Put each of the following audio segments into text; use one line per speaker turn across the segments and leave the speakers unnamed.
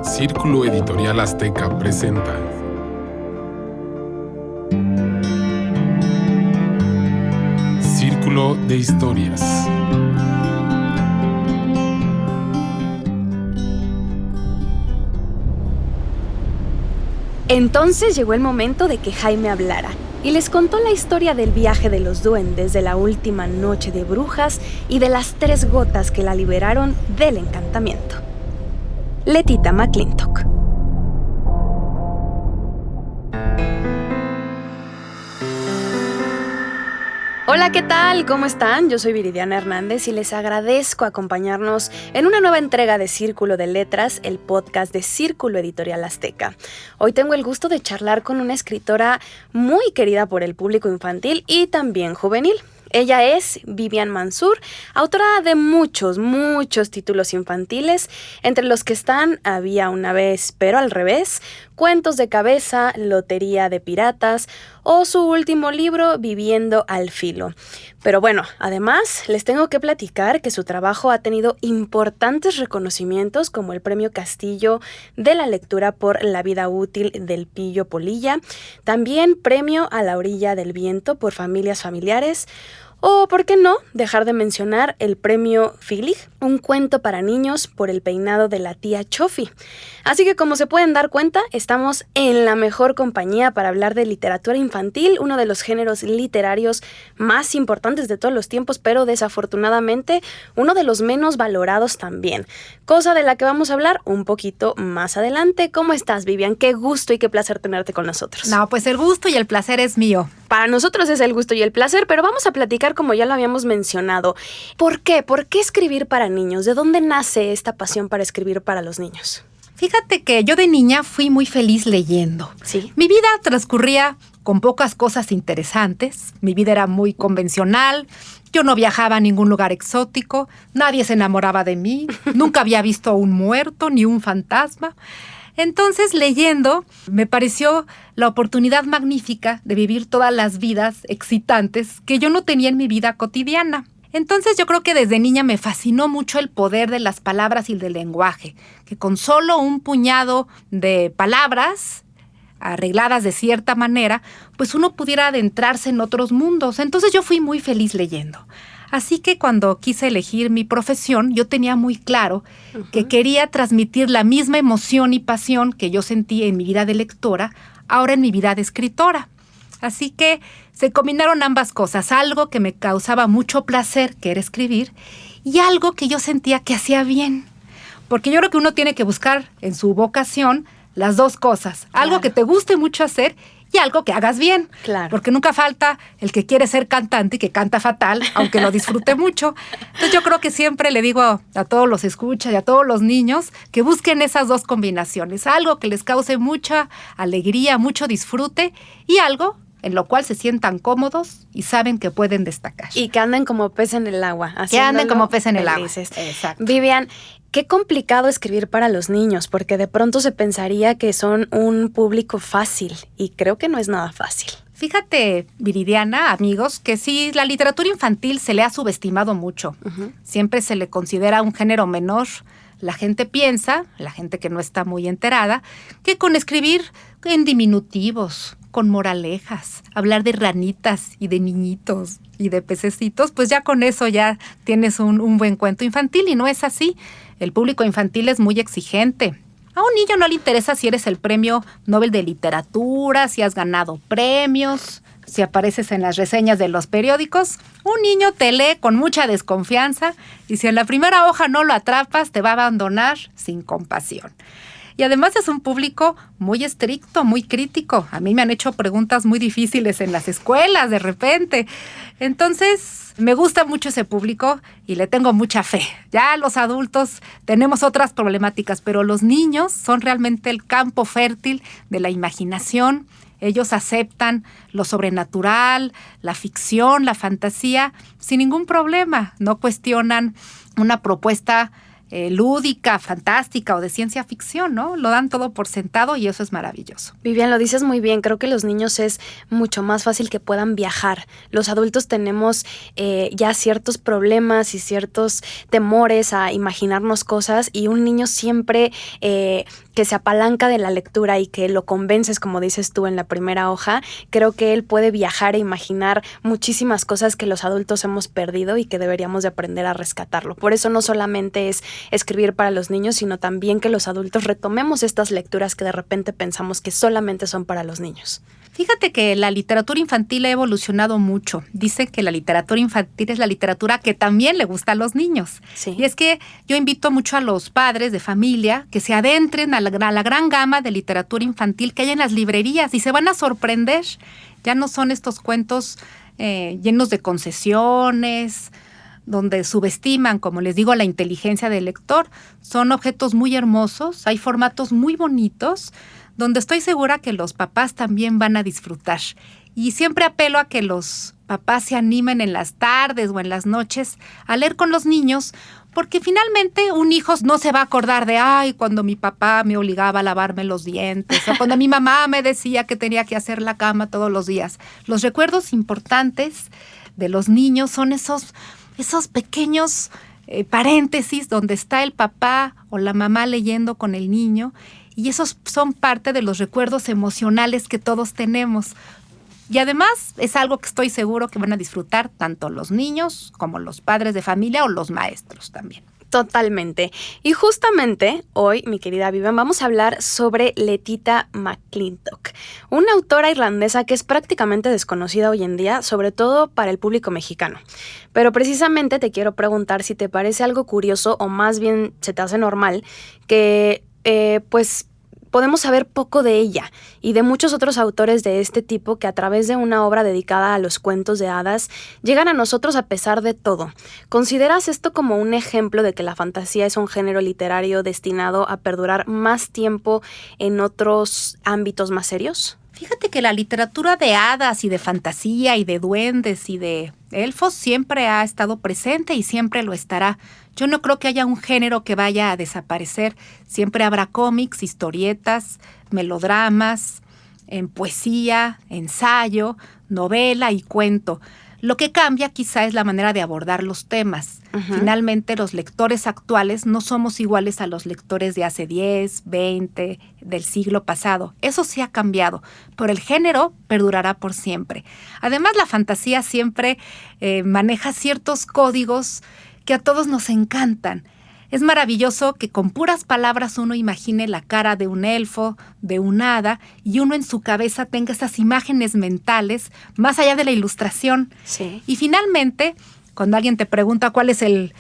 Círculo Editorial Azteca presenta Círculo de Historias.
Entonces llegó el momento de que Jaime hablara y les contó la historia del viaje de los duendes, de la última noche de brujas y de las 3 gotas que la liberaron del encantamiento. Letita McClintock. Hola, ¿qué tal? ¿Cómo están? Yo soy Viridiana Hernández y les agradezco acompañarnos en una nueva entrega de Círculo de Letras, el podcast de Círculo Editorial Azteca. Hoy tengo el gusto de charlar con una escritora muy querida por el público infantil y también juvenil. Ella es Vivian Mansur, autora de muchos títulos infantiles, entre los que están Había una vez, pero al revés, Cuentos de cabeza, Lotería de piratas o su último libro, Viviendo al filo. Pero bueno, además les tengo que platicar que su trabajo ha tenido importantes reconocimientos como el Premio Castillo de la Lectura por la Vida Útil del Pillo Polilla, también Premio a la Orilla del Viento por Familias Familiares, o, ¿por qué no?, dejar de mencionar el premio Filig, un cuento para niños por el peinado de la tía Chofi. Así que, como se pueden dar cuenta, estamos en la mejor compañía para hablar de literatura infantil, uno de los géneros literarios más importantes de todos los tiempos, pero desafortunadamente uno de los menos valorados también. Cosa de la que vamos a hablar un poquito más adelante. ¿Cómo estás, Vivian? Qué gusto y qué placer tenerte con nosotros.
No, pues el gusto y el placer es mío.
Para nosotros es el gusto y el placer, pero vamos a platicar como ya lo habíamos mencionado. ¿Por qué? ¿Por qué escribir para niños? ¿De dónde nace esta pasión para escribir para los niños?
Fíjate que yo de niña fui muy feliz leyendo.
Sí.
Mi vida transcurría con pocas cosas interesantes. Mi vida era muy convencional. Yo no viajaba a ningún lugar exótico. Nadie se enamoraba de mí. Nunca había visto a un muerto ni un fantasma. Entonces, leyendo, me pareció la oportunidad magnífica de vivir todas las vidas excitantes que yo no tenía en mi vida cotidiana. Entonces, yo creo que desde niña me fascinó mucho el poder de las palabras y del lenguaje, que con solo un puñado de palabras arregladas de cierta manera, pues uno pudiera adentrarse en otros mundos. Entonces, yo fui muy feliz leyendo. Así que cuando quise elegir mi profesión, yo tenía muy claro que quería transmitir la misma emoción y pasión que yo sentí en mi vida de lectora, ahora en mi vida de escritora. Así que se combinaron ambas cosas, algo que me causaba mucho placer, que era escribir, y algo que yo sentía que hacía bien. Porque yo creo que uno tiene que buscar en su vocación las dos cosas, algo que te guste mucho hacer y algo que hagas bien.
Claro.
Porque nunca falta el que quiere ser cantante y que canta fatal, aunque lo disfrute mucho. Entonces yo creo que siempre le digo a todos los escuchas y a todos los niños que busquen esas dos combinaciones. Algo que les cause mucha alegría, mucho disfrute y algo en lo cual se sientan cómodos y saben que pueden destacar.
Y que anden como pez en el agua.
Que anden como pez en el agua.
Exacto. Vivian, qué complicado escribir para los niños, porque de pronto se pensaría que son un público fácil, y creo que no es nada fácil.
Fíjate, Viridiana, amigos, que sí, la literatura infantil se le ha subestimado mucho. Siempre se le considera un género menor. La gente piensa, la gente que no está muy enterada, que con escribir en diminutivos, con moralejas, hablar de ranitas y de niñitos y de pececitos, pues ya con eso ya tienes un buen cuento infantil, y no es así. El público infantil es muy exigente. A un niño no le interesa si eres el premio Nobel de Literatura, si has ganado premios, si apareces en las reseñas de los periódicos. Un niño te lee con mucha desconfianza y si en la primera hoja no lo atrapas, te va a abandonar sin compasión. Y además es un público muy estricto, muy crítico. A mí me han hecho preguntas muy difíciles en las escuelas de repente. Entonces, me gusta mucho ese público y le tengo mucha fe. Ya los adultos tenemos otras problemáticas, pero los niños son realmente el campo fértil de la imaginación. Ellos aceptan lo sobrenatural, la ficción, la fantasía, sin ningún problema. No cuestionan una propuesta lúdica, fantástica o de ciencia ficción, ¿no? Lo dan todo por sentado y eso es maravilloso.
Vivian, lo dices muy bien. Creo que los niños es mucho más fácil que puedan viajar. Los adultos tenemos ya ciertos problemas y ciertos temores a imaginarnos cosas, y un niño siempre que se apalanca de la lectura y que lo convences, como dices tú, en la primera hoja, creo que él puede viajar e imaginar muchísimas cosas que los adultos hemos perdido y que deberíamos de aprender a rescatarlo. Por eso no solamente es escribir para los niños, sino también que los adultos retomemos estas lecturas que de repente pensamos que solamente son para los niños.
Fíjate que la literatura infantil ha evolucionado mucho. Dicen que la literatura infantil es la literatura que también le gusta a los niños.
Sí.
Y es que yo invito mucho a los padres de familia que se adentren a la gran gama de literatura infantil que hay en las librerías y se van a sorprender. Ya no son estos cuentos llenos de concesiones, donde subestiman, como les digo, la inteligencia del lector. Son objetos muy hermosos, hay formatos muy bonitos, donde estoy segura que los papás también van a disfrutar. Y siempre apelo a que los papás se animen en las tardes o en las noches a leer con los niños, porque finalmente un hijo no se va a acordar de, ay, cuando mi papá me obligaba a lavarme los dientes, o cuando mi mamá me decía que tenía que hacer la cama todos los días. Los recuerdos importantes de los niños son esos pequeños paréntesis donde está el papá o la mamá leyendo con el niño, y esos son parte de los recuerdos emocionales que todos tenemos. Y además es algo que estoy seguro que van a disfrutar tanto los niños como los padres de familia o los maestros también.
Totalmente. Y justamente hoy, mi querida Vivian, vamos a hablar sobre Letita McClintock, una autora irlandesa que es prácticamente desconocida hoy en día, sobre todo para el público mexicano. Pero precisamente te quiero preguntar si te parece algo curioso o más bien se te hace normal que pues podemos saber poco de ella y de muchos otros autores de este tipo que a través de una obra dedicada a los cuentos de hadas llegan a nosotros a pesar de todo. ¿Consideras esto como un ejemplo de que la fantasía es un género literario destinado a perdurar más tiempo en otros ámbitos más serios?
Fíjate que la literatura de hadas y de fantasía y de duendes y de elfos siempre ha estado presente y siempre lo estará. Yo no creo que haya un género que vaya a desaparecer. Siempre habrá cómics, historietas, melodramas, en poesía, ensayo, novela y cuento. Lo que cambia quizá es la manera de abordar los temas. Uh-huh. Finalmente, los lectores actuales no somos iguales a los lectores de hace 10, 20, del siglo pasado. Eso sí ha cambiado, pero el género perdurará por siempre. Además, la fantasía siempre maneja ciertos códigos que a todos nos encantan. Es maravilloso que con puras palabras uno imagine la cara de un elfo, de un hada, y uno en su cabeza tenga esas imágenes mentales más allá de la ilustración.
Sí.
Y finalmente, cuando alguien te pregunta cuál es el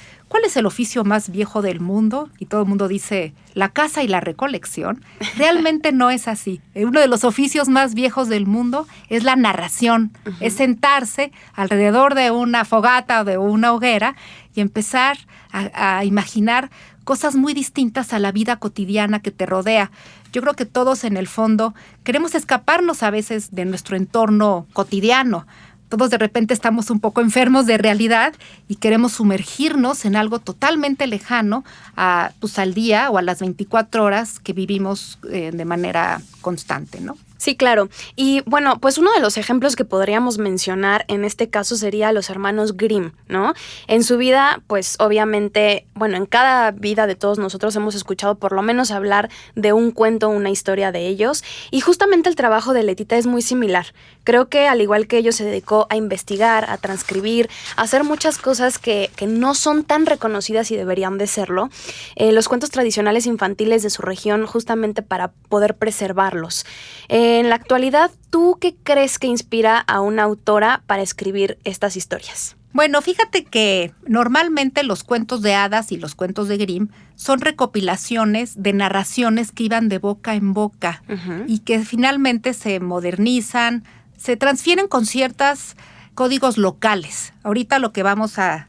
oficio más viejo del mundo, y todo el mundo dice la caza y la recolección, realmente no es así. Uno de los oficios más viejos del mundo es la narración. Uh-huh. Es sentarse alrededor de una fogata o de una hoguera y empezar a imaginar cosas muy distintas a la vida cotidiana que te rodea. Yo creo que todos en el fondo queremos escaparnos a veces de nuestro entorno cotidiano. Todos de repente estamos un poco enfermos de realidad y queremos sumergirnos en algo totalmente lejano al día o a las 24 horas que vivimos de manera constante, ¿no?
Sí, claro. Y bueno, pues uno de los ejemplos que podríamos mencionar en este caso sería los hermanos Grimm, ¿no? En su vida, pues obviamente, bueno, en cada vida de todos nosotros hemos escuchado por lo menos hablar de un cuento, una historia de ellos. Y justamente el trabajo de Letita es muy similar. Creo que al igual que ellos se dedicó a investigar, a transcribir, a hacer muchas cosas que no son tan reconocidas y deberían de serlo. Los cuentos tradicionales infantiles de su región justamente para poder preservarlos. En la actualidad, ¿tú qué crees que inspira a una autora para escribir estas historias?
Bueno, fíjate que normalmente los cuentos de hadas y los cuentos de Grimm son recopilaciones de narraciones que iban de boca en boca. Uh-huh. Y que finalmente se modernizan, se transfieren con ciertos códigos locales. Ahorita lo que vamos a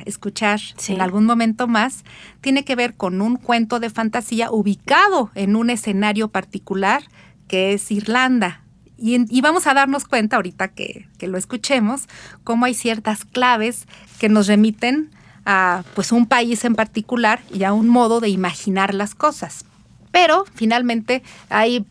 escuchar en algún momento más tiene que ver con un cuento de fantasía ubicado en un escenario particular que es Irlanda. Y vamos a darnos cuenta ahorita que lo escuchemos, cómo hay ciertas claves que nos remiten a pues un país en particular y a un modo de imaginar las cosas. Pero finalmente hay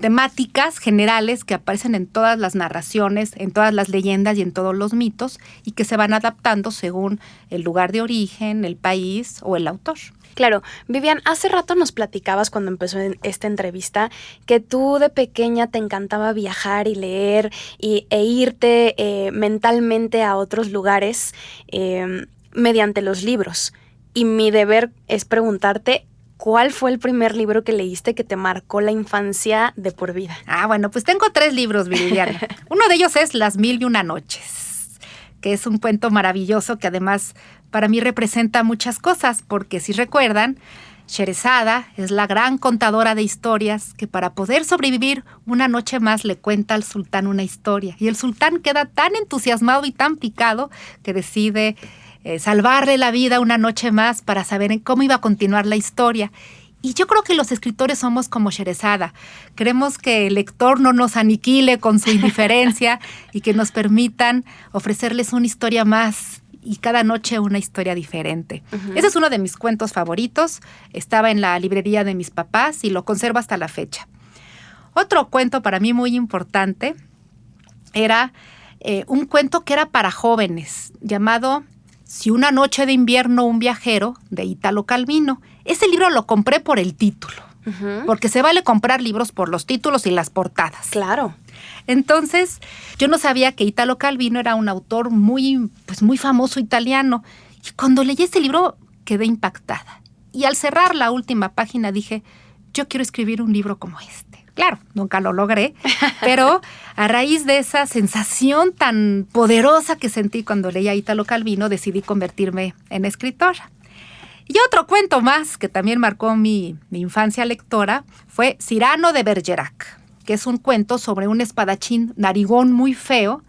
temáticas generales que aparecen en todas las narraciones, en todas las leyendas y en todos los mitos y que se van adaptando según el lugar de origen, el país o el autor.
Claro, Vivian, hace rato nos platicabas cuando empezó esta entrevista que tú de pequeña te encantaba viajar y leer e irte mentalmente a otros lugares mediante los libros. Y mi deber es preguntarte, ¿cuál fue el primer libro que leíste que te marcó la infancia de por vida?
Bueno, pues tengo 3 libros, Viridiana. Uno de ellos es Las 1001 noches, que es un cuento maravilloso que además para mí representa muchas cosas, porque si recuerdan, Sherezada es la gran contadora de historias que para poder sobrevivir una noche más le cuenta al sultán una historia. Y el sultán queda tan entusiasmado y tan picado que decide salvarle la vida una noche más para saber cómo iba a continuar la historia. Y yo creo que los escritores somos como Sherezada. Queremos que el lector no nos aniquile con su indiferencia y que nos permitan ofrecerles una historia más y cada noche una historia diferente. Uh-huh. Ese es uno de mis cuentos favoritos. Estaba en la librería de mis papás y lo conservo hasta la fecha. Otro cuento para mí muy importante era un cuento que era para jóvenes, llamado Si una noche de invierno un viajero, de Italo Calvino. Ese libro lo compré por el título, uh-huh, porque se vale comprar libros por los títulos y las portadas.
Claro.
Entonces, yo no sabía que Italo Calvino era un autor muy famoso italiano. Y cuando leí este libro quedé impactada. Y al cerrar la última página dije, yo quiero escribir un libro como este. Claro, nunca lo logré, pero a raíz de esa sensación tan poderosa que sentí cuando leí a Italo Calvino, decidí convertirme en escritora. Y otro cuento más que también marcó mi infancia lectora fue Cyrano de Bergerac, que es un cuento sobre un espadachín narigón muy feo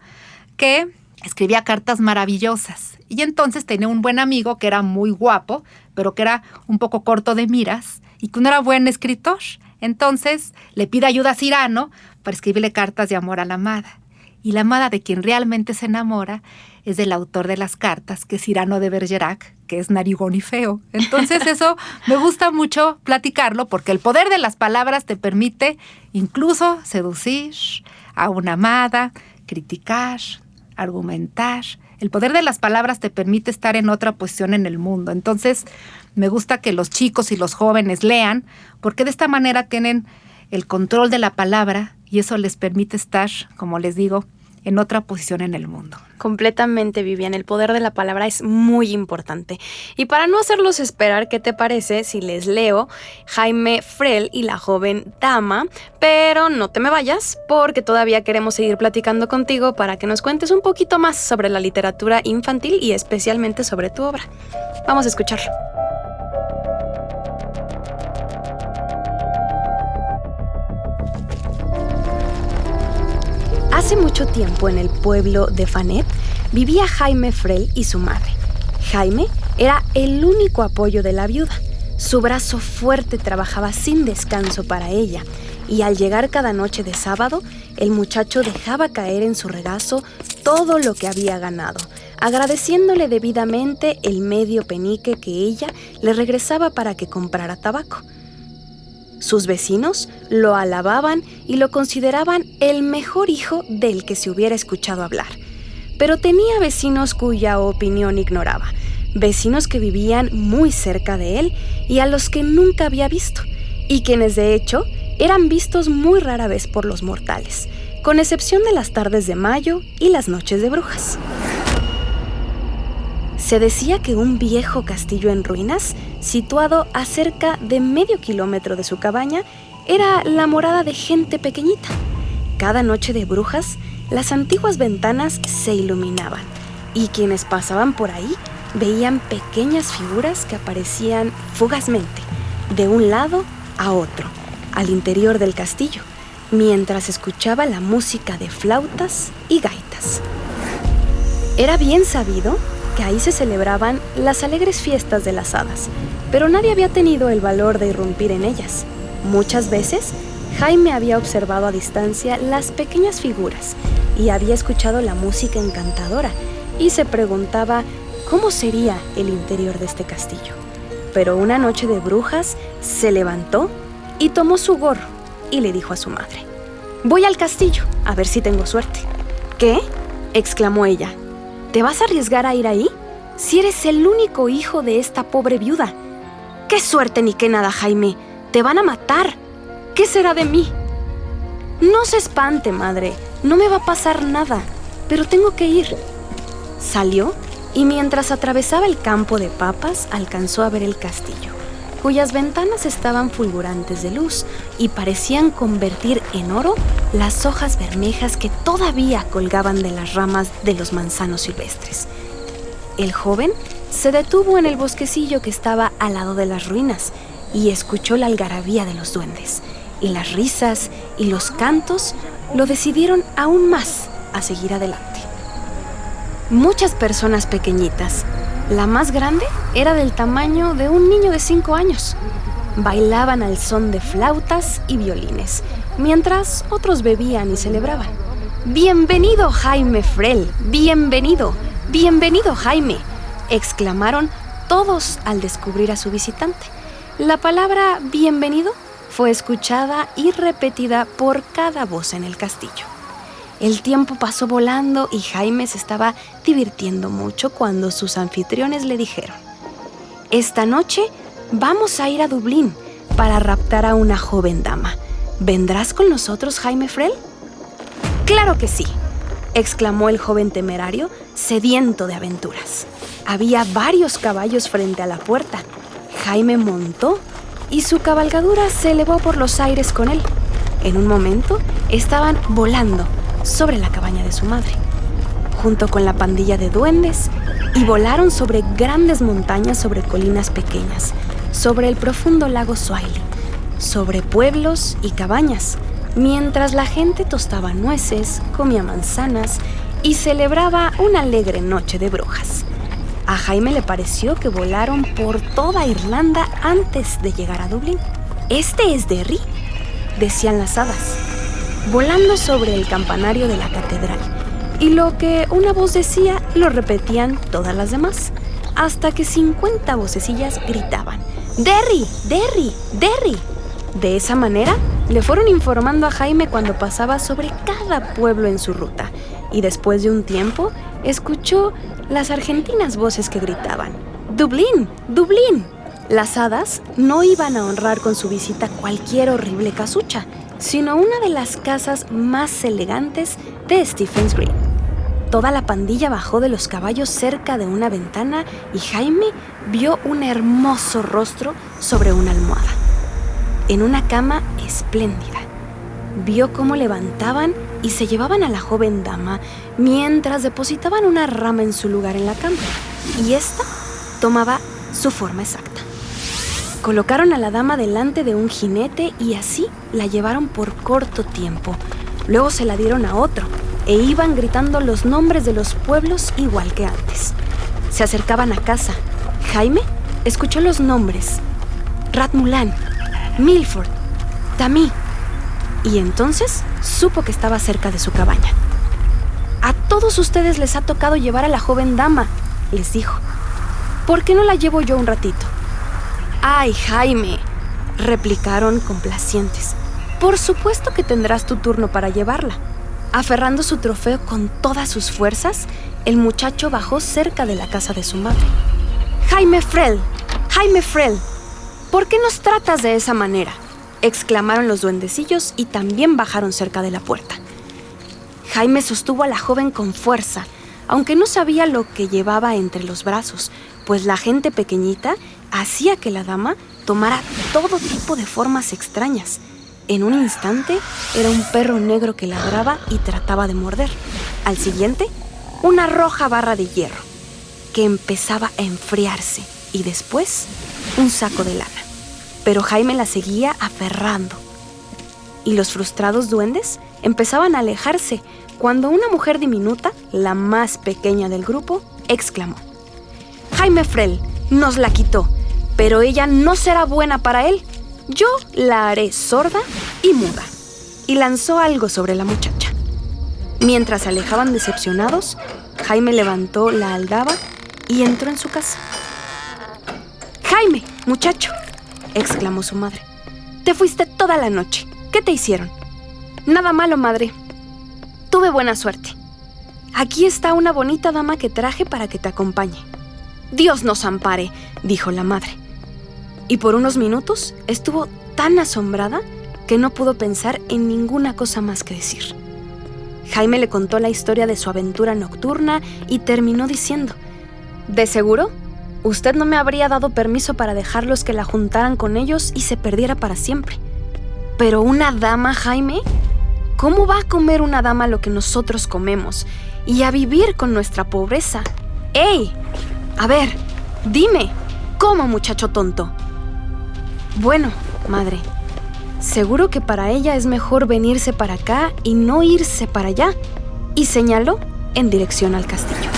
que escribía cartas maravillosas. Y entonces tenía un buen amigo que era muy guapo, pero que era un poco corto de miras y que no era buen escritor. Entonces le pide ayuda a Cyrano para escribirle cartas de amor a la amada. Y la amada de quien realmente se enamora es del autor de las cartas, que es Cyrano de Bergerac, que es narigón y feo. Entonces eso me gusta mucho platicarlo porque el poder de las palabras te permite incluso seducir a una amada, criticar, argumentar. El poder de las palabras te permite estar en otra posición en el mundo. Entonces me gusta que los chicos y los jóvenes lean porque de esta manera tienen el control de la palabra y eso les permite estar, como les digo, en otra posición en el mundo.
Completamente, Vivian. El poder de la palabra es muy importante. Y para no hacerlos esperar, ¿qué te parece si les leo Jaime Frell y la joven dama? Pero no te me vayas, porque todavía queremos seguir platicando contigo para que nos cuentes un poquito más sobre la literatura infantil y especialmente sobre tu obra. Vamos a escucharlo. Hace mucho tiempo en el pueblo de Fanet vivía Jaime Frell y su madre. Jaime era el único apoyo de la viuda. Su brazo fuerte trabajaba sin descanso para ella y al llegar cada noche de sábado, el muchacho dejaba caer en su regazo todo lo que había ganado, agradeciéndole debidamente el medio penique que ella le regresaba para que comprara tabaco. Sus vecinos lo alababan y lo consideraban el mejor hijo del que se hubiera escuchado hablar. Pero tenía vecinos cuya opinión ignoraba, vecinos que vivían muy cerca de él y a los que nunca había visto, y quienes de hecho eran vistos muy rara vez por los mortales, con excepción de las tardes de mayo y las noches de brujas. Se decía que un viejo castillo en ruinas, situado a cerca de medio kilómetro de su cabaña, era la morada de gente pequeñita. Cada noche de brujas, las antiguas ventanas se iluminaban y quienes pasaban por ahí veían pequeñas figuras que aparecían fugazmente, de un lado a otro, al interior del castillo, mientras escuchaba la música de flautas y gaitas. Era bien sabido que ahí se celebraban las alegres fiestas de las hadas, pero nadie había tenido el valor de irrumpir en ellas. Muchas veces, Jaime había observado a distancia las pequeñas figuras y había escuchado la música encantadora y se preguntaba cómo sería el interior de este castillo. Pero una noche de brujas se levantó y tomó su gorro y le dijo a su madre: «Voy al castillo, a ver si tengo suerte». «¿Qué?», exclamó ella. «¿Te vas a arriesgar a ir ahí? Si eres el único hijo de esta pobre viuda». ¡Qué suerte ni qué nada, Jaime! ¡Te van a matar! ¿Qué será de mí? No se espante, madre. No me va a pasar nada, pero tengo que ir. Salió y mientras atravesaba el campo de papas alcanzó a ver el castillo, cuyas ventanas estaban fulgurantes de luz y parecían convertir en oro las hojas bermejas que todavía colgaban de las ramas de los manzanos silvestres. El joven se detuvo en el bosquecillo que estaba al lado de las ruinas y escuchó la algarabía de los duendes, y las risas y los cantos lo decidieron aún más a seguir adelante. Muchas personas pequeñitas, la más grande era del tamaño de un niño de 5 años, bailaban al son de flautas y violines, mientras otros bebían y celebraban. ¡Bienvenido, Jaime Frel! ¡Bienvenido! ¡Bienvenido, Jaime!, exclamaron todos al descubrir a su visitante. La palabra bienvenido fue escuchada y repetida por cada voz en el castillo. El tiempo pasó volando y Jaime se estaba divirtiendo mucho cuando sus anfitriones le dijeron: «Esta noche vamos a ir a Dublín para raptar a una joven dama. ¿Vendrás con nosotros, Jaime Frel?» «¡Claro que sí!», exclamó el joven temerario, sediento de aventuras. Había varios caballos frente a la puerta. Jaime montó y su cabalgadura se elevó por los aires con él. En un momento estaban volando sobre la cabaña de su madre, junto con la pandilla de duendes, y volaron sobre grandes montañas, sobre colinas pequeñas, sobre el profundo lago Swahili, sobre pueblos y cabañas, mientras la gente tostaba nueces, comía manzanas y celebraba una alegre noche de brujas. A Jaime le pareció que volaron por toda Irlanda antes de llegar a Dublín. «¿Este es Derry?», decían las hadas, volando sobre el campanario de la catedral, y lo que una voz decía lo repetían todas las demás, hasta que 50 vocecillas gritaban: «¡Derry! ¡Derry! ¡Derry!». De esa manera le fueron informando a Jaime cuando pasaba sobre cada pueblo en su ruta, y después de un tiempo escuchó las argentinas voces que gritaban: «¡Dublín! ¡Dublín!». Las hadas no iban a honrar con su visita cualquier horrible casucha, sino una de las casas más elegantes de Stephen's Green. Toda la pandilla bajó de los caballos cerca de una ventana y Jaime vio un hermoso rostro sobre una almohada, en una cama espléndida. Vio cómo levantaban y se llevaban a la joven dama mientras depositaban una rama en su lugar en la cama, y ésta tomaba su forma exacta. Colocaron a la dama delante de un jinete y así la llevaron por corto tiempo. Luego se la dieron a otro e iban gritando los nombres de los pueblos igual que antes. Se acercaban a casa. Jaime escuchó los nombres: Ratmulan, Milford, Tamí, y entonces supo que estaba cerca de su cabaña. «A todos ustedes les ha tocado llevar a la joven dama», les dijo. «¿Por qué no la llevo yo un ratito?». «¡Ay, Jaime!», replicaron complacientes. «Por supuesto que tendrás tu turno para llevarla». Aferrando su trofeo con todas sus fuerzas, el muchacho bajó cerca de la casa de su madre. «Jaime Frel, Jaime Frel, ¿por qué nos tratas de esa manera?», exclamaron los duendecillos y también bajaron cerca de la puerta. Jaime sostuvo a la joven con fuerza, aunque no sabía lo que llevaba entre los brazos, pues la gente pequeñita hacía que la dama tomara todo tipo de formas extrañas. En un instante era un perro negro que ladraba y trataba de morder. Al siguiente, una roja barra de hierro que empezaba a enfriarse, y después un saco de lana. Pero Jaime la seguía aferrando. Y los frustrados duendes empezaban a alejarse cuando una mujer diminuta, la más pequeña del grupo, exclamó: «Jaime Frel nos la quitó, pero ella no será buena para él. Yo la haré sorda y muda». Y lanzó algo sobre la muchacha. Mientras se alejaban decepcionados, Jaime levantó la aldaba y entró en su casa. «Jaime, muchacho», exclamó su madre, «te fuiste toda la noche. ¿Qué te hicieron?». «Nada malo, madre. Tuve buena suerte. Aquí está una bonita dama que traje para que te acompañe». «Dios nos ampare», dijo la madre. y por unos minutos estuvo tan asombrada que no pudo pensar en ninguna cosa más que decir. Jaime le contó la historia de su aventura nocturna y terminó diciendo: «De seguro, usted no me habría dado permiso para dejarlos que la juntaran con ellos y se perdiera para siempre. Pero una dama, Jaime, ¿cómo va a comer una dama lo que nosotros comemos y a vivir con nuestra pobreza? ¡Ey! A ver, dime, ¿cómo, muchacho tonto?» «Bueno, madre, seguro que para ella es mejor venirse para acá y no irse para allá», y señaló en dirección al castillo.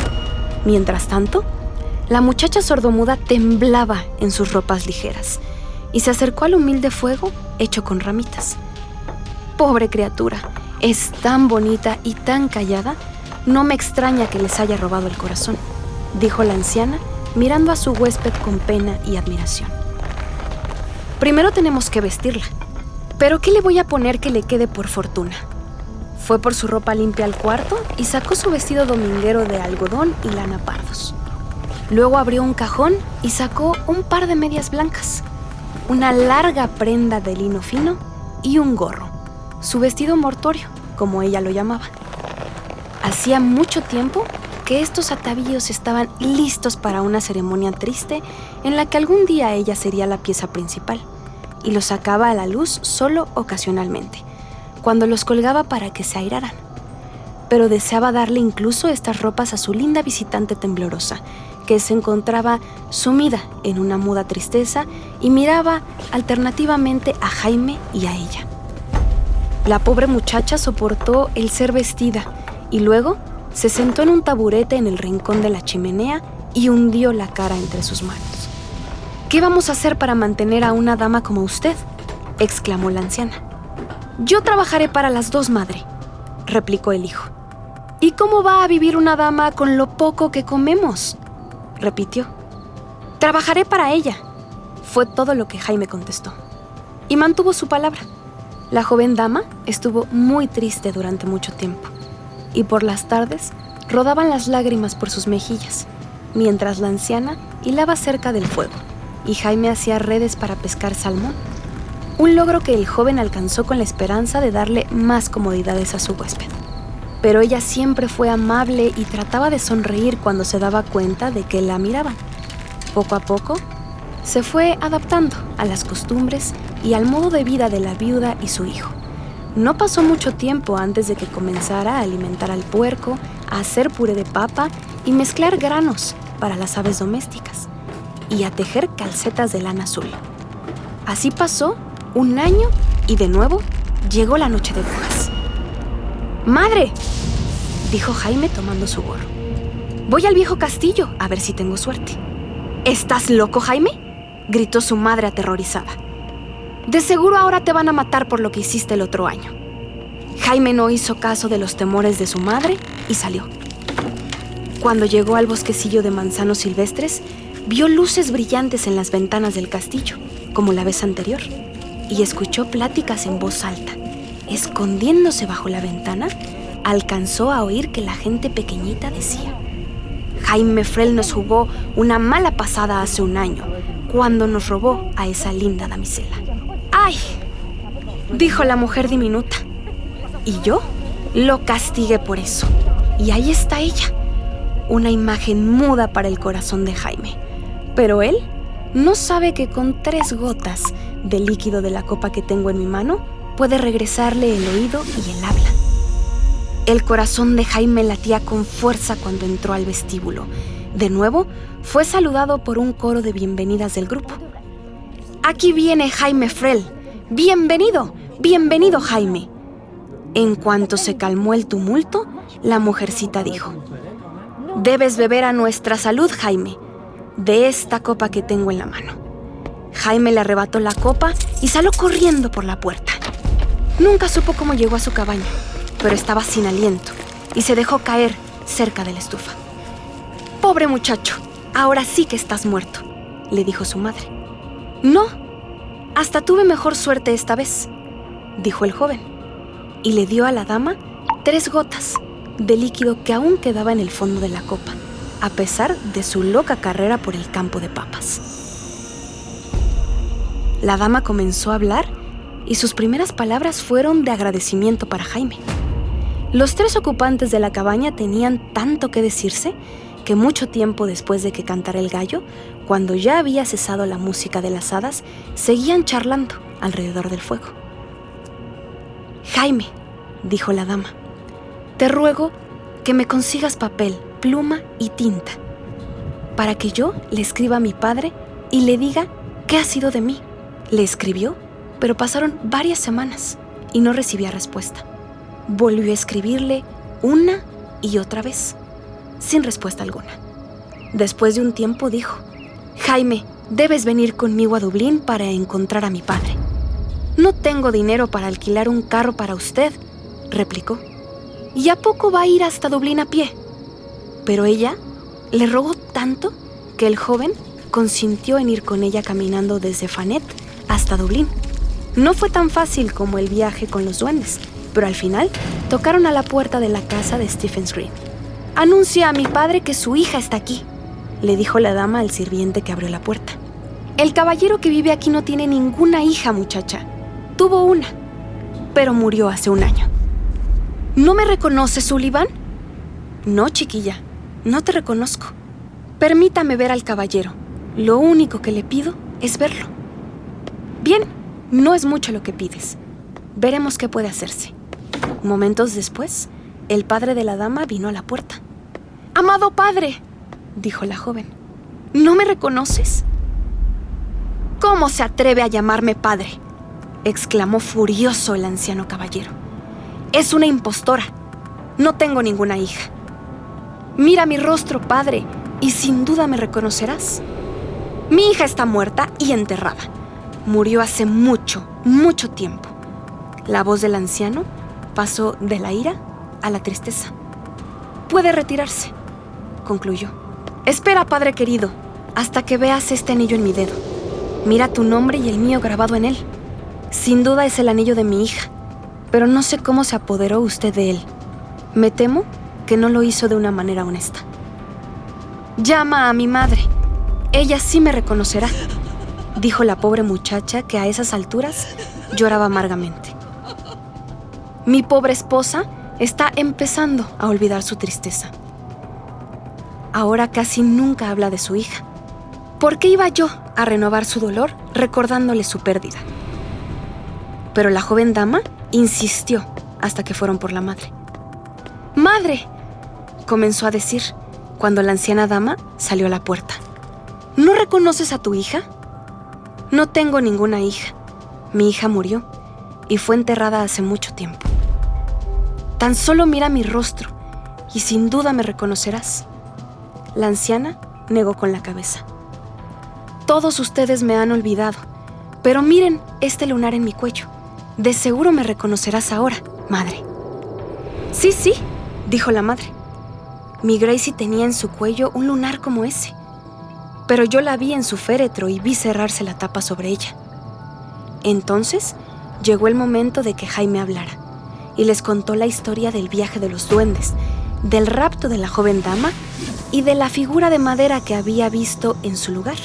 Mientras tanto, la muchacha sordomuda temblaba en sus ropas ligeras y se acercó al humilde fuego hecho con ramitas. «Pobre criatura, es tan bonita y tan callada, no me extraña que les haya robado el corazón», dijo la anciana, mirando a su huésped con pena y admiración. «Primero tenemos que vestirla, pero ¿qué le voy a poner que le quede por fortuna?». Fue por su ropa limpia al cuarto y sacó su vestido dominguero de algodón y lana pardos. Luego abrió un cajón y sacó un par de medias blancas, una larga prenda de lino fino y un gorro, su vestido mortorio, como ella lo llamaba. Hacía mucho tiempo que estos atavíos estaban listos para una ceremonia triste en la que algún día ella sería la pieza principal, y los sacaba a la luz solo ocasionalmente, cuando los colgaba para que se airaran. Pero deseaba darle incluso estas ropas a su linda visitante temblorosa, que se encontraba sumida en una muda tristeza y miraba alternativamente a Jaime y a ella. La pobre muchacha soportó el ser vestida y luego se sentó en un taburete en el rincón de la chimenea y hundió la cara entre sus manos. «¿Qué vamos a hacer para mantener a una dama como usted?», exclamó la anciana. «Yo trabajaré para las dos, madre», replicó el hijo. «¿Y cómo va a vivir una dama con lo poco que comemos?», repitió. «Trabajaré para ella», fue todo lo que Jaime contestó. Y mantuvo su palabra. La joven dama estuvo muy triste durante mucho tiempo, y por las tardes rodaban las lágrimas por sus mejillas, mientras la anciana hilaba cerca del fuego, y Jaime hacía redes para pescar salmón, un logro que el joven alcanzó con la esperanza de darle más comodidades a su huésped. Pero ella siempre fue amable y trataba de sonreír cuando se daba cuenta de que la miraban. Poco a poco, se fue adaptando a las costumbres y al modo de vida de la viuda y su hijo. No pasó mucho tiempo antes de que comenzara a alimentar al puerco, a hacer puré de papa y mezclar granos para las aves domésticas, y a tejer calcetas de lana azul. Así pasó un año y de nuevo llegó la noche de brujas. «Madre», dijo Jaime tomando su gorro, «voy al viejo castillo a ver si tengo suerte». «¿Estás loco, Jaime?», gritó su madre aterrorizada. «De seguro ahora te van a matar por lo que hiciste el otro año». Jaime no hizo caso de los temores de su madre y salió. Cuando llegó al bosquecillo de manzanos silvestres, vio luces brillantes en las ventanas del castillo, como la vez anterior, y escuchó pláticas en voz alta. Escondiéndose bajo la ventana, alcanzó a oír que la gente pequeñita decía: «Jaime Frel nos jugó una mala pasada hace un año, cuando nos robó a esa linda damisela». «¡Ay!», dijo la mujer diminuta. «Y yo lo castigué por eso. Y ahí está ella, una imagen muda para el corazón de Jaime. Pero él no sabe que con 3 gotas de líquido de la copa que tengo en mi mano puede regresarle el oído y el habla». El corazón de Jaime latía con fuerza cuando entró al vestíbulo. De nuevo, fue saludado por un coro de bienvenidas del grupo. «Aquí viene Jaime Frel. Bienvenido, bienvenido, Jaime». En cuanto se calmó el tumulto, la mujercita dijo: «Debes beber a nuestra salud, Jaime, de esta copa que tengo en la mano». Jaime le arrebató la copa y salió corriendo por la puerta. Nunca supo cómo llegó a su cabaña, pero estaba sin aliento y se dejó caer cerca de la estufa. «Pobre muchacho, ahora sí que estás muerto», le dijo su madre. «No, hasta tuve mejor suerte esta vez», dijo el joven, y le dio a la dama 3 gotas de líquido que aún quedaba en el fondo de la copa, a pesar de su loca carrera por el campo de papas. La dama comenzó a hablar y sus primeras palabras fueron de agradecimiento para Jaime. Los 3 ocupantes de la cabaña tenían tanto que decirse que mucho tiempo después de que cantara el gallo, cuando ya había cesado la música de las hadas, seguían charlando alrededor del fuego. «Jaime», dijo la dama, «te ruego que me consigas papel, pluma y tinta, para que yo le escriba a mi padre y le diga qué ha sido de mí». Le escribió, pero pasaron varias semanas y no recibía respuesta. Volvió a escribirle una y otra vez, sin respuesta alguna. Después de un tiempo dijo: «Jaime, debes venir conmigo a Dublín para encontrar a mi padre». «No tengo dinero para alquilar un carro para usted», replicó. «¿Y a poco va a ir hasta Dublín a pie?». Pero ella le rogó tanto que el joven consintió en ir con ella caminando desde Thanet hasta Dublín. No fue tan fácil como el viaje con los duendes, pero al final tocaron a la puerta de la casa de Stephen's Green. «Anuncia a mi padre que su hija está aquí», le dijo la dama al sirviente que abrió la puerta. «El caballero que vive aquí no tiene ninguna hija, muchacha. Tuvo una, pero murió hace 1 año». «¿No me reconoce, Sullivan?». «No, chiquilla, no te reconozco. Permítame ver al caballero. Lo único que le pido es verlo». «Bien, no es mucho lo que pides. Veremos qué puede hacerse». Momentos después, el padre de la dama vino a la puerta. «Amado padre», dijo la joven, «¿no me reconoces?». «¿Cómo se atreve a llamarme padre?», exclamó furioso el anciano caballero. «Es una impostora. No tengo ninguna hija. Mira mi rostro, padre, y sin duda me reconocerás. Mi hija está muerta y enterrada. Murió hace mucho, mucho tiempo». La voz del anciano pasó de la ira a la tristeza. «Puede retirarse», concluyó. «Espera, padre querido, hasta que veas este anillo en mi dedo. Mira tu nombre y el mío grabado en él. Sin duda es el anillo de mi hija, pero no sé cómo se apoderó usted de él. Me temo que no lo hizo de una manera honesta. Llama a mi madre. Ella sí me reconocerá», dijo la pobre muchacha, que a esas alturas lloraba amargamente. «Mi pobre esposa está empezando a olvidar su tristeza. Ahora casi nunca habla de su hija. ¿Por qué iba yo a renovar su dolor recordándole su pérdida?». Pero la joven dama insistió hasta que fueron por la madre. «Madre», comenzó a decir cuando la anciana dama salió a la puerta, «¿no reconoces a tu hija?». «No tengo ninguna hija. Mi hija murió y fue enterrada hace mucho tiempo. Tan solo mira mi rostro y sin duda me reconocerás». La anciana negó con la cabeza. «Todos ustedes me han olvidado, pero miren este lunar en mi cuello. De seguro me reconocerás ahora, madre». «Sí, sí», dijo la madre. «Mi Gracie tenía en su cuello un lunar como ese, pero yo la vi en su féretro y vi cerrarse la tapa sobre ella». Entonces llegó el momento de que Jaime hablara y les contó la historia del viaje de los duendes, del rapto de la joven dama y de la figura de madera que había visto en su lugar,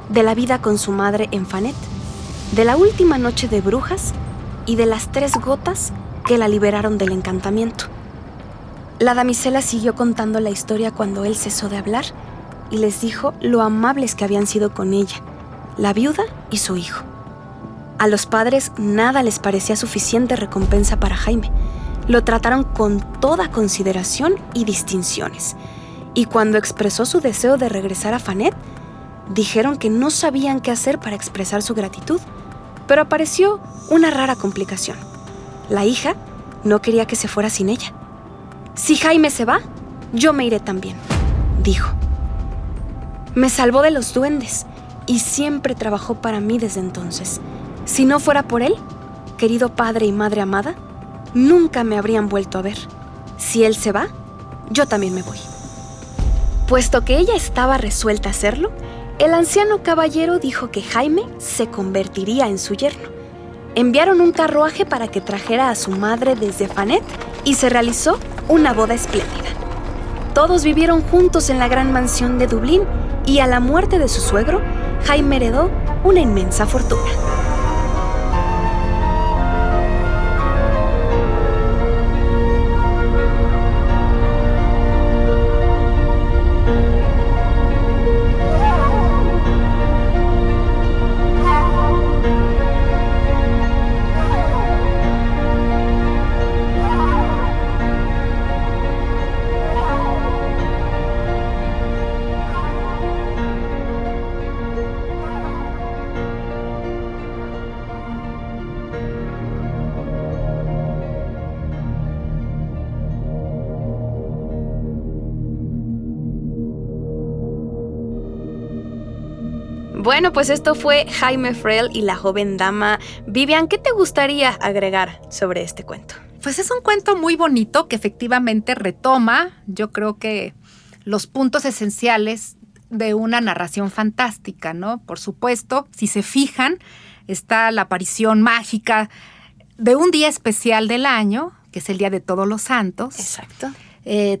de la vida con su madre en Thanet, de la última noche de brujas y de las 3 gotas que la liberaron del encantamiento. La damisela siguió contando la historia cuando él cesó de hablar y les dijo lo amables que habían sido con ella, la viuda y su hijo. A los padres nada les parecía suficiente recompensa para Jaime. Lo trataron con toda consideración y distinciones, y cuando expresó su deseo de regresar a Thanet, dijeron que no sabían qué hacer para expresar su gratitud, pero apareció una rara complicación. La hija no quería que se fuera sin ella. «Si Jaime se va, yo me iré también», dijo. «Me salvó de los duendes y siempre trabajó para mí desde entonces. Si no fuera por él, querido padre y madre amada, nunca me habrían vuelto a ver. Si él se va, yo también me voy». Puesto que ella estaba resuelta a hacerlo, el anciano caballero dijo que Jaime se convertiría en su yerno. Enviaron un carruaje para que trajera a su madre desde Thanet y se realizó una boda espléndida. Todos vivieron juntos en la gran mansión de Dublín y a la muerte de su suegro, Jaime heredó una inmensa fortuna. Bueno, pues esto fue Jaime Frell y la joven dama. Vivian, ¿qué te gustaría agregar sobre este cuento?
Pues es un cuento muy bonito que efectivamente retoma, yo creo que los puntos esenciales de una narración fantástica, ¿no? Por supuesto, si se fijan, está la aparición mágica de un día especial del año, que es el Día de Todos los Santos.
Exacto.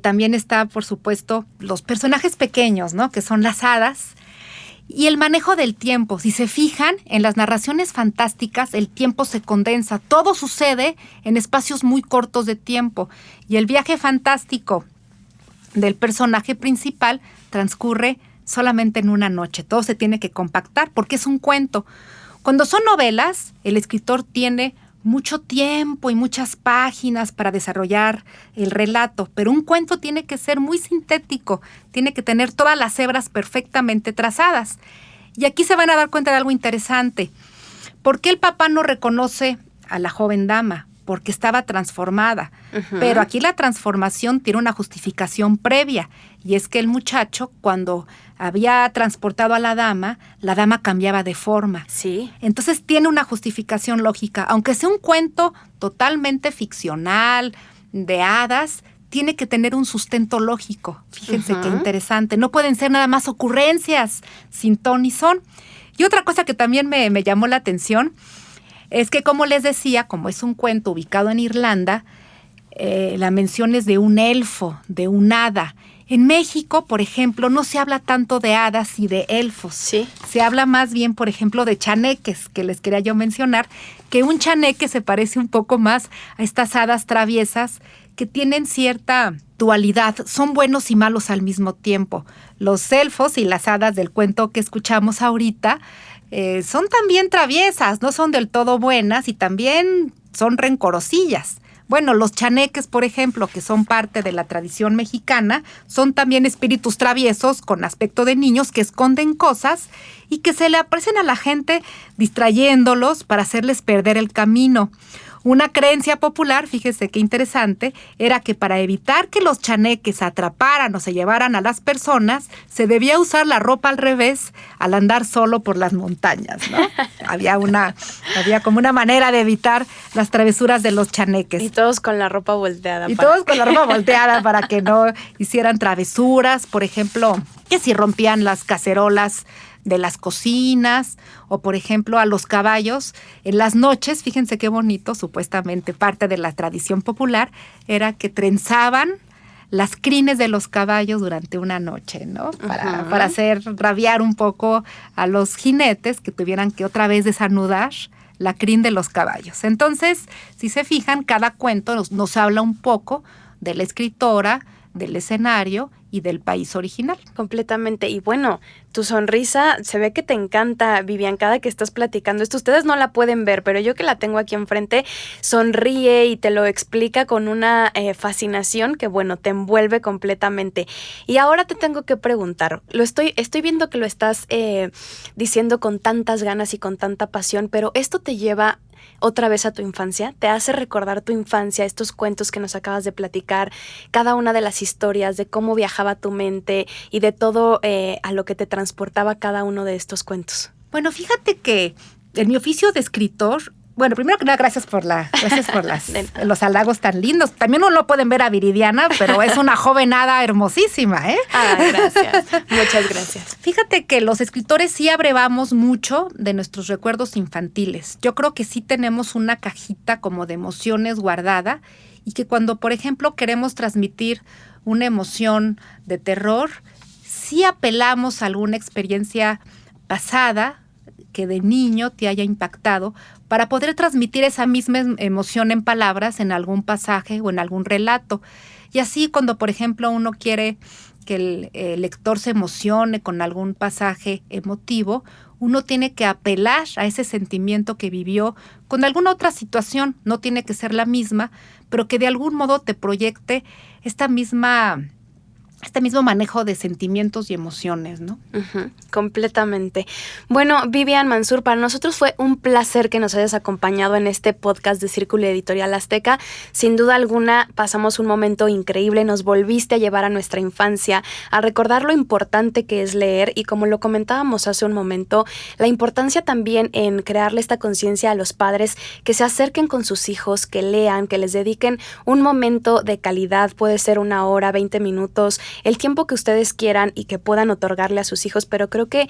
También está, por supuesto, los personajes pequeños, ¿no? Que son las hadas. Y el manejo del tiempo. Si se fijan, en las narraciones fantásticas el tiempo se condensa. Todo sucede en espacios muy cortos de tiempo. Y el viaje fantástico del personaje principal transcurre solamente en una noche. Todo se tiene que compactar porque es un cuento. Cuando son novelas, el escritor tiene mucho tiempo y muchas páginas para desarrollar el relato, pero un cuento tiene que ser muy sintético, tiene que tener todas las hebras perfectamente trazadas. Y aquí se van a dar cuenta de algo interesante. ¿Por qué el papá no reconoce a la joven dama? Porque estaba transformada. Pero aquí la transformación tiene una justificación previa, y es que el muchacho, cuando había transportado a la dama cambiaba de forma.
Sí.
Entonces tiene una justificación lógica. Aunque sea un cuento totalmente ficcional, de hadas, tiene que tener un sustento lógico. Fíjense qué interesante. No pueden ser nada más ocurrencias sin ton ni son. Y otra cosa que también me llamó la atención es que, como les decía, como es un cuento ubicado en Irlanda, la mención es de un elfo, de un hada. En México, por ejemplo, no se habla tanto de hadas y de elfos.
Sí.
Se habla más bien, por ejemplo, de chaneques, que les quería yo mencionar, que un chaneque se parece un poco más a estas hadas traviesas que tienen cierta dualidad, son buenos y malos al mismo tiempo. Los elfos y las hadas del cuento que escuchamos ahorita son también traviesas, no son del todo buenas y también son rencorosillas. Bueno, los chaneques, por ejemplo, que son parte de la tradición mexicana, son también espíritus traviesos con aspecto de niños que esconden cosas y que se le aparecen a la gente distrayéndolos para hacerles perder el camino. Una creencia popular, fíjese qué interesante, era que para evitar que los chaneques atraparan o se llevaran a las personas, se debía usar la ropa al revés al andar solo por las montañas, ¿no? Había como una manera de evitar las travesuras de los chaneques.
Y todos con la ropa volteada.
Todos con la ropa volteada para que no hicieran travesuras, por ejemplo, que si rompían las cacerolas de las cocinas, o por ejemplo a los caballos en las noches, fíjense qué bonito, supuestamente parte de la tradición popular era que trenzaban las crines de los caballos durante una noche, ¿no? Para hacer rabiar un poco a los jinetes que tuvieran que otra vez desanudar la crin de los caballos. Entonces, si se fijan, cada cuento nos habla un poco de la escritora, del escenario y del país original.
Completamente. Y bueno, tu sonrisa, se ve que te encanta, Vivian, cada que estás platicando esto. Ustedes no la pueden ver, pero yo que la tengo aquí enfrente, sonríe y te lo explica con una fascinación que, bueno, te envuelve completamente. Y ahora te tengo que preguntar, estoy viendo que lo estás diciendo con tantas ganas y con tanta pasión, pero ¿esto te lleva otra vez a tu infancia? ¿Te hace recordar tu infancia, estos cuentos que nos acabas de platicar, cada una de las historias, de cómo viajaba tu mente y de todo a lo que te transportaba cada uno de estos cuentos?
Bueno, fíjate que en mi oficio de escritor, bueno, primero que nada, gracias por los halagos tan lindos. También no lo pueden ver a Viridiana, pero es una joven hada hermosísima, ¿eh?
Ah, gracias. Muchas gracias.
Fíjate que los escritores sí abrevamos mucho de nuestros recuerdos infantiles. Yo creo que sí tenemos una cajita como de emociones guardada y que cuando, por ejemplo, queremos transmitir una emoción de terror, sí apelamos a alguna experiencia pasada que de niño te haya impactado para poder transmitir esa misma emoción en palabras en algún pasaje o en algún relato. Y así cuando, por ejemplo, uno quiere que el lector se emocione con algún pasaje emotivo, uno tiene que apelar a ese sentimiento que vivió con alguna otra situación, no tiene que ser la misma, pero que de algún modo te proyecte este mismo manejo de sentimientos y emociones, ¿no?
Completamente. Bueno, Vivian Mansur, para nosotros fue un placer que nos hayas acompañado en este podcast de Círculo Editorial Azteca. Sin duda alguna, pasamos un momento increíble, nos volviste a llevar a nuestra infancia, a recordar lo importante que es leer y, como lo comentábamos hace un momento, la importancia también en crearle esta conciencia a los padres que se acerquen con sus hijos, que lean, que les dediquen un momento de calidad, puede ser 1 hora, 20 minutos, el tiempo que ustedes quieran y que puedan otorgarle a sus hijos, pero creo que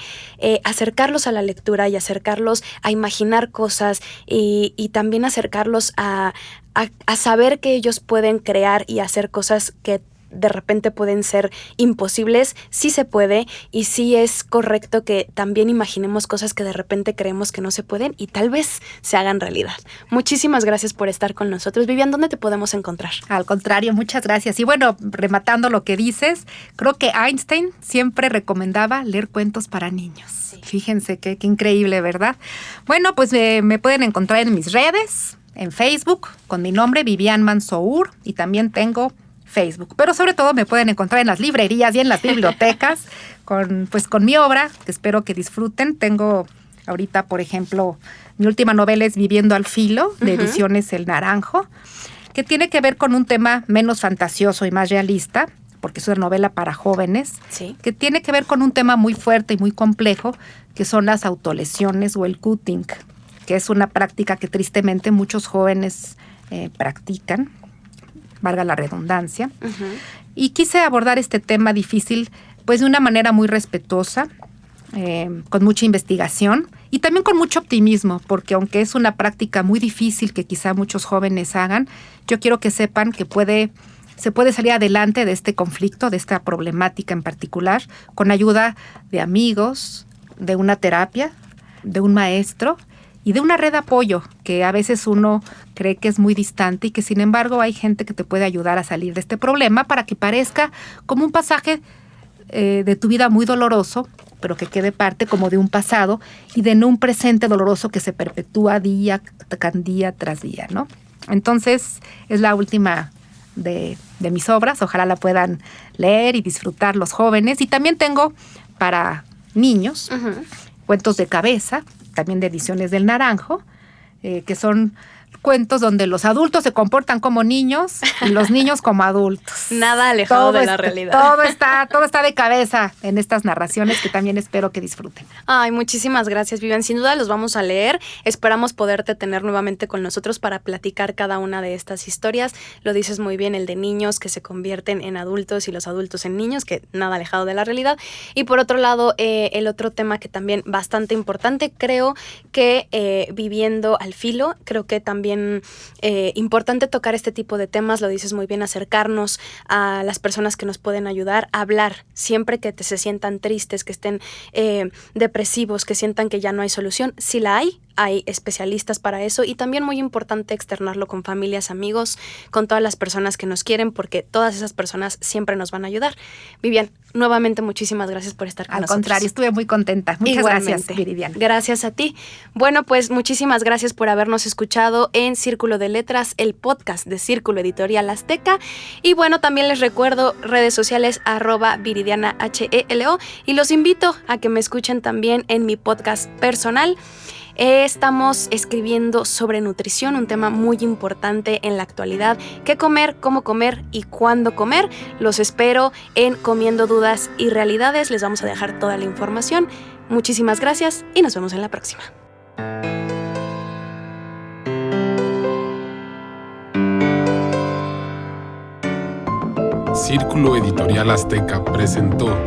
acercarlos a la lectura y acercarlos a imaginar cosas y también acercarlos a saber que ellos pueden crear y hacer cosas que de repente pueden ser imposibles, sí se puede, y sí es correcto que también imaginemos cosas que de repente creemos que no se pueden y tal vez se hagan realidad. Muchísimas gracias por estar con nosotros. Vivian, ¿dónde te podemos encontrar?
Al contrario, muchas gracias. Y bueno, rematando lo que dices, creo que Einstein siempre recomendaba leer cuentos para niños. Sí. Fíjense qué increíble, ¿verdad? Bueno, pues me pueden encontrar en mis redes, en Facebook, con mi nombre, Vivian Mansour, y también tengo Facebook, pero sobre todo me pueden encontrar en las librerías y en las bibliotecas con mi obra, que espero que disfruten. Tengo ahorita, por ejemplo, mi última novela es Viviendo al Filo, de Ediciones El Naranjo, que tiene que ver con un tema menos fantasioso y más realista, porque es una novela para jóvenes,
sí,
que tiene que ver con un tema muy fuerte y muy complejo, que son las autolesiones o el cutting, que es una práctica que tristemente muchos jóvenes practican, valga la redundancia. Y quise abordar este tema difícil pues de una manera muy respetuosa, con mucha investigación y también con mucho optimismo, porque aunque es una práctica muy difícil que quizá muchos jóvenes hagan, yo quiero que sepan que se puede salir adelante de este conflicto, de esta problemática en particular, con ayuda de amigos, de una terapia, de un maestro y de una red de apoyo que a veces uno cree que es muy distante y que sin embargo hay gente que te puede ayudar a salir de este problema para que parezca como un pasaje de tu vida muy doloroso, pero que quede parte como de un pasado y de no un presente doloroso que se perpetúa día tras día, ¿no? Entonces es la última de mis obras, ojalá la puedan leer y disfrutar los jóvenes. Y también tengo para niños cuentos de cabeza, también de Ediciones del Naranjo, que son cuentos donde los adultos se comportan como niños y los niños como adultos.
Nada alejado de la realidad.
Todo está de cabeza en estas narraciones que también espero que disfruten.
Ay, muchísimas gracias, Vivian. Sin duda los vamos a leer. Esperamos poderte tener nuevamente con nosotros para platicar cada una de estas historias. Lo dices muy bien, el de niños que se convierten en adultos y los adultos en niños, que nada alejado de la realidad. Y por otro lado, el otro tema que también bastante importante, creo que Viviendo al Filo, creo que también importante tocar este tipo de temas, lo dices muy bien, acercarnos a las personas que nos pueden ayudar, a hablar siempre que se sientan tristes, que estén depresivos, que sientan que ya no hay solución. Si la hay especialistas para eso, y también muy importante externarlo con familias, amigos, con todas las personas que nos quieren, porque todas esas personas siempre nos van a ayudar. Vivian, nuevamente muchísimas gracias por estar con nosotros.
Al contrario, estuve muy contenta. Muchas gracias, Viridiana.
Gracias a ti. Bueno, pues muchísimas gracias por habernos escuchado en Círculo de Letras, el podcast de Círculo Editorial Azteca. Y bueno, también les recuerdo redes sociales @ViridianaHELO, y los invito a que me escuchen también en mi podcast personal. Estamos escribiendo sobre nutrición, un tema muy importante en la actualidad. ¿Qué comer, cómo comer y cuándo comer? Los espero en Comiendo Dudas y Realidades. Les vamos a dejar toda la información. Muchísimas gracias y nos vemos en la próxima.
Círculo Editorial Azteca presentó